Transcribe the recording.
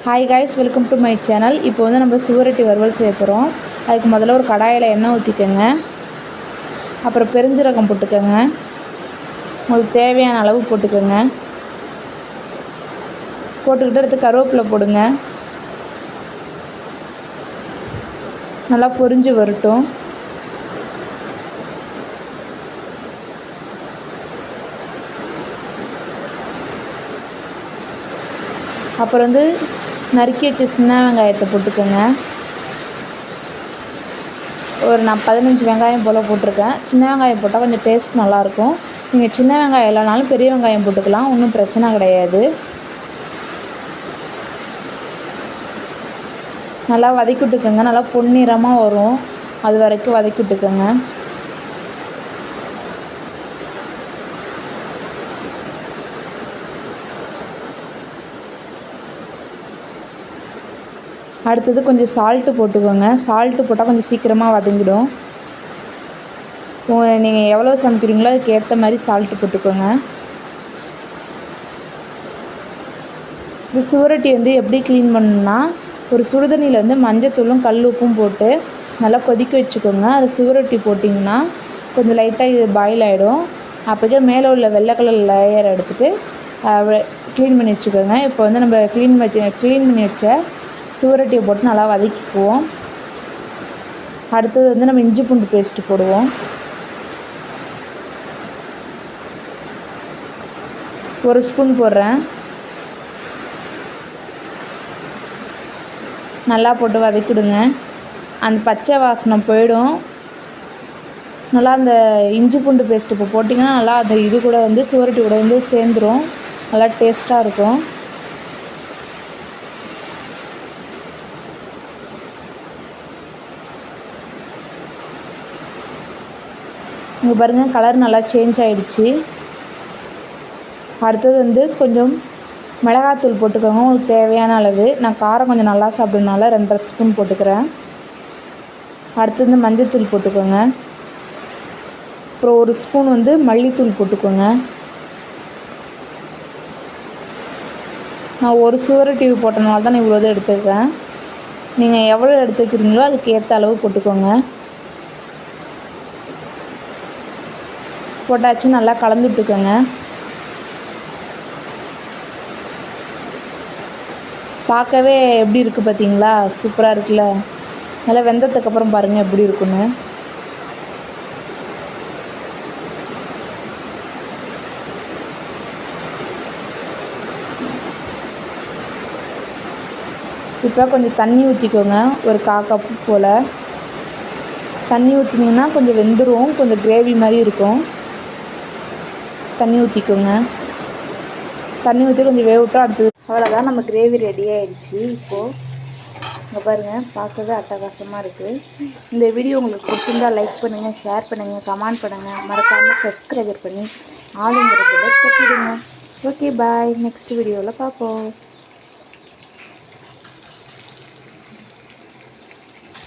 Hi guys, welcome to my channel. இப்போ வந்து நம்ம சுவரொட்டி வறுவல் செய்ய போகிறோம். அதுக்கு முதல்ல ஒரு கடாயில் எண்ணெய் ஊற்றிக்கோங்க. அப்புறம் பெருஞ்சீரகம் போட்டுக்கோங்க. உங்களுக்கு தேவையான அளவு போட்டுக்கோங்க. போட்டுக்கிட்டு எடுத்து கருவேப்பிலை போடுங்க. நல்லா பொரிஞ்சு வரட்டும். அப்புறம் வந்து நறுக்கி வச்ச சின்ன வெங்காயத்தை போட்டுக்கோங்க. நான் 15 வெங்காயம் போல் போட்டிருக்கேன். சின்ன வெங்காயம் போட்டால் கொஞ்சம் டேஸ்ட் நல்லாயிருக்கும். நீங்கள் சின்ன வெங்காயம் இல்லைனாலும் பெரிய வெங்காயம் போட்டுக்கலாம், ஒன்றும் பிரச்சனை கிடையாது. நல்லா வதக்கி விட்டுக்கோங்க. நல்லா பொன்னிறமாக வரும், அது வரைக்கும் வதக்கி விட்டுக்கோங்க. அடுத்தது கொஞ்சம் சால்ட்டு போட்டுக்கோங்க. சால்ட்டு போட்டால் கொஞ்சம் சீக்கிரமாக வதங்கிடும். நீங்கள் எவ்வளோ சமைக்கிறீங்களோ அதுக்கு ஏற்ற மாதிரி சால்ட்டு போட்டுக்கோங்க. இந்த சுவரொட்டி வந்து எப்படி க்ளீன் பண்ணணுன்னா, ஒரு சுடுதண்ணியில் வந்து மஞ்சத்தூளும் கல் உப்பும் போட்டு நல்லா கொதிக்க வச்சுக்கோங்க. அது சுவரொட்டி போட்டிங்கன்னா கொஞ்சம் லைட்டாக இது பாயில் ஆகிடும். அப்போக்கே மேலே உள்ள வெள்ளை கலர் லேயர் எடுத்துகிட்டு க்ளீன் பண்ணி வச்சுக்கோங்க. இப்போ வந்து நம்ம க்ளீன் பண்ணி வச்ச சுவரொட்டியை போட்டு நல்லா வதக்கிக்குவோம். அடுத்தது வந்து நம்ம இஞ்சி பூண்டு பேஸ்ட்டு போடுவோம். ஒரு ஸ்பூன் போடுறேன். நல்லா போட்டு வதக்கிடுங்க. அந்த பச்சை வாசனை போயிடும். நல்லா அந்த இஞ்சி பூண்டு பேஸ்ட்டு இப்போ போட்டிங்கன்னா நல்லா அந்த இது கூட வந்து சுவரொட்டி கூட வந்து சேர்ந்துடும். நல்லா டேஸ்ட்டாக இருக்கும். இங்கே பாருங்கள், கலர் நல்லா சேஞ்ச் ஆகிடுச்சு. அடுத்தது வந்து கொஞ்சம் மிளகாத்தூள் போட்டுக்கோங்க, உங்களுக்கு தேவையான அளவு. நான் காரம் கொஞ்சம் நல்லா சாப்பிட்றதுனால 2.5 ஸ்பூன் போட்டுக்கிறேன். அடுத்தது வந்து மஞ்சத்தூள் போட்டுக்கோங்க. அப்புறம் 1 ஸ்பூன் வந்து மல்லித்தூள் போட்டுக்கோங்க. நான் ஒரு சுவரொட்டி போட்டனால தான் நான் இவ்வளோ தான் எடுத்துக்கிறேன். நீங்கள் எவ்வளோ எடுத்துக்கிறீங்களோ அதுக்கு ஏற்ற அளவு போட்டுக்கோங்க. போட்டாச்சு, நல்லா கலந்து விட்டுக்கோங்க. பார்க்கவே எப்படி இருக்குது பார்த்தீங்களா? சூப்பராக இருக்குல்ல? நல்லா வெந்ததுக்கப்புறம் பாருங்கள் எப்படி இருக்குன்னு. இப்போ கொஞ்சம் தண்ணி ஊற்றிக்கோங்க. ஒரு 1/4 கப்பு போல் தண்ணி ஊற்றினீங்கன்னா கொஞ்சம் வெந்துடும், கொஞ்சம் கிரேவி மாதிரி இருக்கும். தண்ணி ஊற்றிக்கோங்க. தண்ணி ஊற்றி கொஞ்சம் வேவிட்டோம். அடுத்தது அவ்வளோதான், நம்ம கிரேவி ரெடி ஆகிடுச்சு. இப்போது இங்கே பாருங்கள், பார்க்கவே அட்டகாசமாக இருக்குது. இந்த வீடியோ உங்களுக்கு பிடிச்சிருந்தால் லைக் பண்ணுங்கள், ஷேர் பண்ணுங்கள், கமெண்ட் பண்ணுங்கள். மறக்காமல் சப்ஸ்கிரைபர் பண்ணி ஆளுங்கிறத தட்டிடுங்க. ஓகே, பாய். நெக்ஸ்ட் வீடியோவில் பார்ப்போம்.